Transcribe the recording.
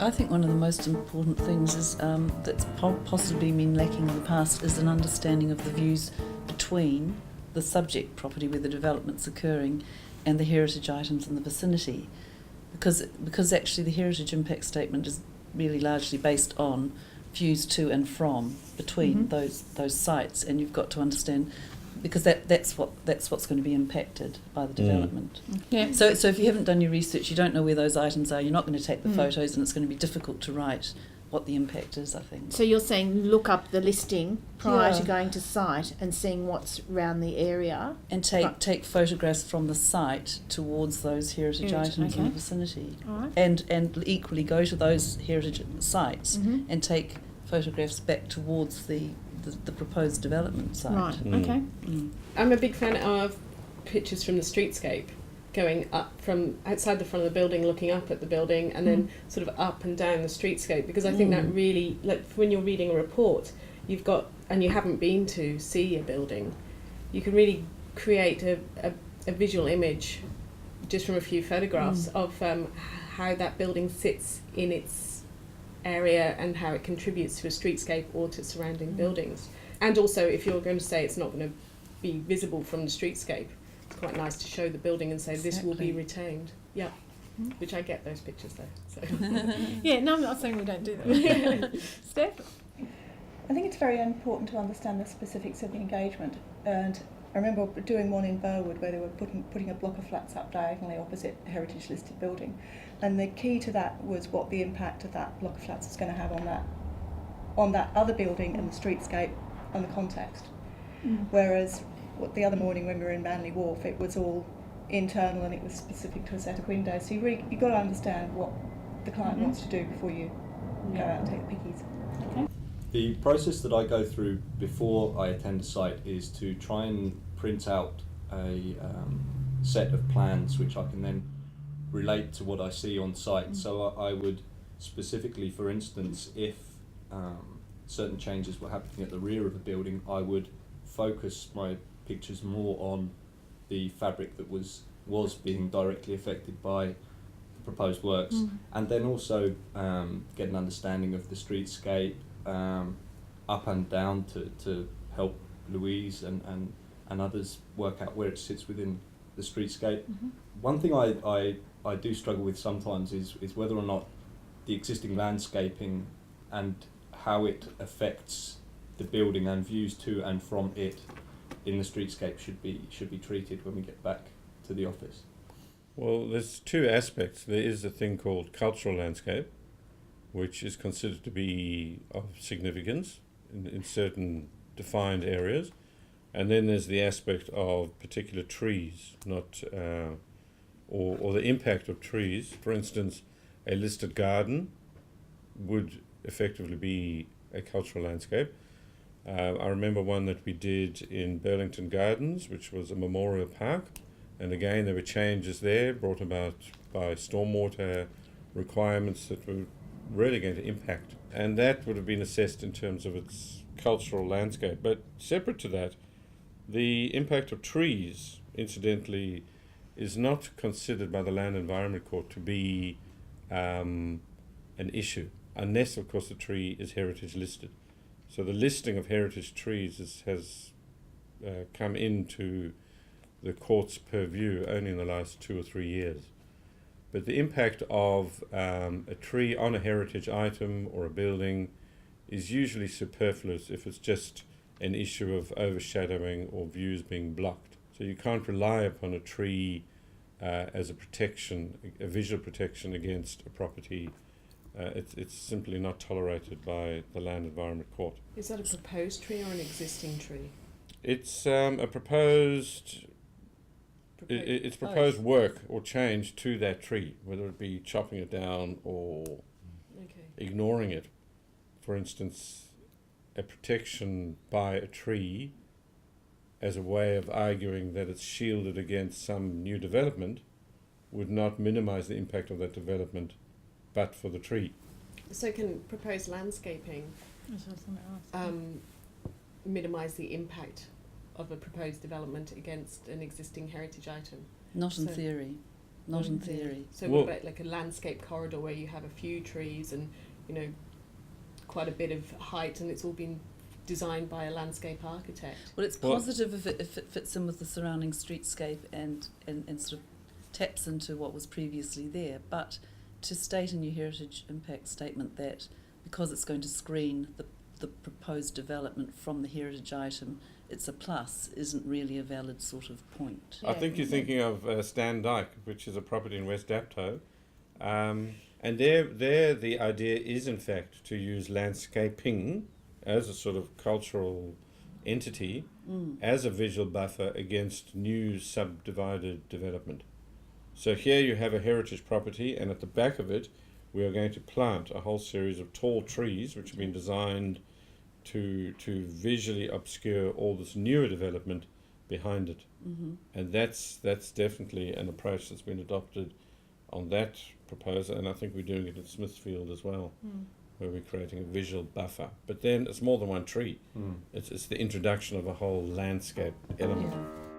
I think one of the most important things is that's possibly been lacking in the past is an understanding of the views between the subject property where the development's occurring and the heritage items in the vicinity, because actually the heritage impact statement is really largely based on views to and from between those sites, and you've got to understand, because that's what's going to be impacted by the development. Yeah. So if you haven't done your research, you don't know where those items are, you're not going to take the photos, and it's going to be difficult to write what the impact is, I think. So you're saying look up the listing prior to going to site and seeing what's around the area. And take photographs from the site towards those heritage items in the vicinity. All right. And equally go to those heritage sites and take photographs back towards the proposed development site. Right, okay. I'm a big fan of pictures from the streetscape, going up from outside the front of the building, looking up at the building, and then sort of up and down the streetscape, because I think that really, like when you're reading a report, you've got, and you haven't been to see a building, you can really create a visual image just from a few photographs of how that building sits in its area and how it contributes to a streetscape or to surrounding buildings. And also, if you're going to say it's not going to be visible from the streetscape, it's quite nice to show the building and say this will be retained. Yeah, which I get those pictures though. So. Yeah, no, I'm not saying we don't do that. Steph? I think it's very important to understand the specifics of the engagement, and I remember doing one in Burwood where they were putting a block of flats up diagonally opposite a heritage listed building, and the key to that was what the impact of that block of flats is going to have on that other building and the streetscape and the context. Whereas the other morning when we were in Manly Wharf, it was all internal and it was specific to a set of windows. So you've got to understand what the client wants to do before you go out and take the pickies. Okay. The process that I go through before I attend a site is to try and print out a set of plans which I can then relate to what I see on site. So I would specifically, for instance, if certain changes were happening at the rear of the building, I would focus my pictures more on the fabric that was being directly affected by the proposed works, and then also get an understanding of the streetscape up and down to help Louise and others work out where it sits within the streetscape. One thing I do struggle with sometimes is whether or not the existing landscaping and how it affects the building and views to and from it in the streetscape should be treated when we get back to the office. Well, there's two aspects. There is a thing called cultural landscape, which is considered to be of significance in certain defined areas, and then there's the aspect of particular trees, not or the impact of trees. For instance, a listed garden would effectively be a cultural landscape. I remember one that we did in Burlington Gardens, which was a memorial park, and again there were changes there brought about by stormwater requirements that were really going to impact, and that would have been assessed in terms of its cultural landscape. But separate to that, the impact of trees, incidentally, is not considered by the Land Environment Court to be an issue, unless of course the tree is heritage listed. So the listing of heritage trees has come into the court's purview only in the last 2 or 3 years. But the impact of a tree on a heritage item or a building is usually superfluous if it's just an issue of overshadowing or views being blocked. So you can't rely upon a tree as a protection, a visual protection against a property. It's simply not tolerated by the Land Environment Court. Is that a proposed tree or an existing tree? It's a proposed it's proposed work or change to that tree, whether it be chopping it down or ignoring it. For instance, a protection by a tree as a way of arguing that it's shielded against some new development would not minimize the impact of that development but for the tree. So can proposed landscaping minimise the impact of a proposed development against an existing heritage item? Not in theory. not in theory. So Well- what about like a landscape corridor where you have a few trees and, you know, quite a bit of height, and it's all been designed by a landscape architect? Well, it's Well- positive if it fits in with the surrounding streetscape and sort of taps into what was previously there. But to state in your heritage impact statement that because it's going to screen the proposed development from the heritage item, it's a plus, isn't really a valid sort of point. I think you're thinking of Stan Dyke, which is a property in West Dapto. And there the idea is, in fact, to use landscaping as a sort of cultural entity, as a visual buffer against new subdivided development. So here you have a heritage property, and at the back of it, we are going to plant a whole series of tall trees, which have been designed to visually obscure all this newer development behind it. And that's definitely an approach that's been adopted on that proposal, and I think we're doing it in Smithfield as well, where we're creating a visual buffer. But then it's more than one tree. It's the introduction of a whole landscape element. Yeah.